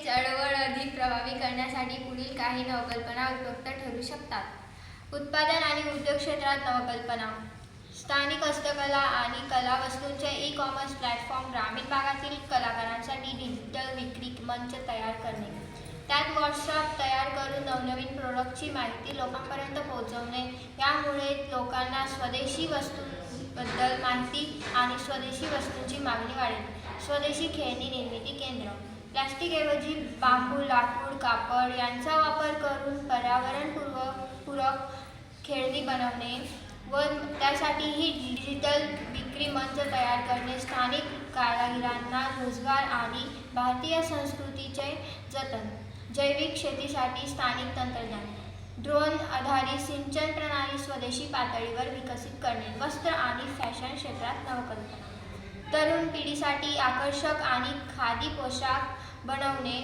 चळवळ अधिक प्रभावी करण्यासाठी पुढील काही नवकल्पना उपयुक्त ठरू शकतात. उत्पादन आणि उद्योग क्षेत्रात नवकल्पना. स्थानिक हस्तकला आणि कला वस्तूंचे ई-कॉमर्स प्लॅटफॉर्म. ग्रामीण भागातील कलाकारांसाठी डिजिटल विक्री मंच तयार करणे. त्यात व्हॉट्सअप तयार करून नवनवीन प्रोडक्टची माहिती लोकांपर्यंत पोहोचवणे. यामुळे लोकांना स्वदेशी वस्तूंबद्दल माहिती आणि स्वदेशी वस्तूंची मागणी वाढेल. स्वदेशी खेळणी निर्मिती केंद्र. प्लास्टिकऐवजी बांबू, लाकूड, कापड यांचा वापर करून पर्यावरणपूरक खेळणी बनवणे व त्यासाठीही डिजिटल विक्री मंच तयार करणे. स्थानिक कारागिरांना रोजगार आणि भारतीय संस्कृतीचे जतन. जैविक शेतीसाठी स्थानिक तंत्रज्ञान. ड्रोन आधारित सिंचन प्रणाली स्वदेशी पातळीवर विकसित करणे. वस्त्र आणि फॅशन क्षेत्रात नवकल्पना. तरुण पिढीसाठी आकर्षक आणि खादी पोशाख बनवणे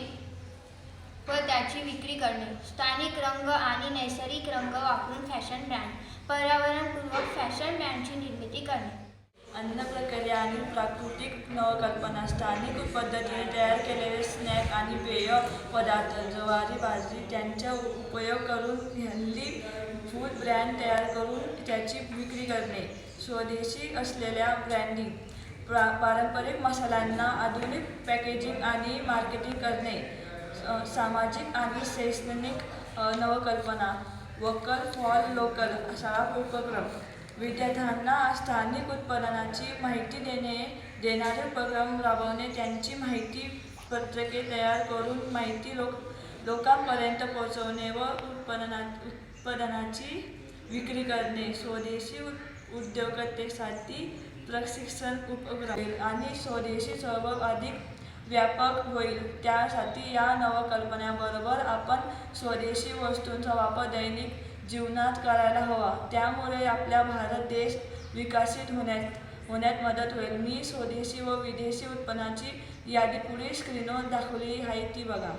व त्याची विक्री करणे. स्थानिक रंग आणि नैसर्गिक रंग वापरून फॅशन ब्रँड. पर्यावरणपूरक फॅशन ब्रँडची निर्मिती करणे. अन्न प्रक्रिया आणि प्राकृतिक नवकल्पना. स्थानिक पद्धतीने तयार केलेले स्नॅक आणि पेय पदार्थ, ज्वारी, बाजरी यांचा उपयोग करून हेल्दी फूड ब्रँड तयार करून त्याची विक्री करणे. स्वदेशी असलेल्या ब्रँडिंग. पारंपरिक मसाल्यांना आधुनिक पॅकेजिंग आणि मार्केटिंग करणे. सामाजिक आणि शैक्षणिक नवकल्पना. वोकल फॉर लोकल शाळा उपक्रम. विद्यार्थ्यांना स्थानिक उत्पादनांची माहिती देणारे उपक्रम राबवणे. त्यांची माहिती पत्रके तयार करून माहिती लोकांपर्यंत पोहोचवणे व उत्पादनाची विक्री करणे. स्वदेशी उद्योजकतेसाठी प्रशिक्षण उपक्रम आणि स्वदेशी चळवळ अधिक व्यापक होईल. त्यासाठी या नवकल्पनांबरोबर आपण स्वदेशी वस्तूंचा वापर दैनिक जीवनात करायला हवा. त्यामुळे आपला भारत देश विकसित होण्यात मदत होईल. मी स्वदेशी व विदेशी उत्पन्नाची यादी पुढील स्क्रीनवर दाखवली आहे ती बघा.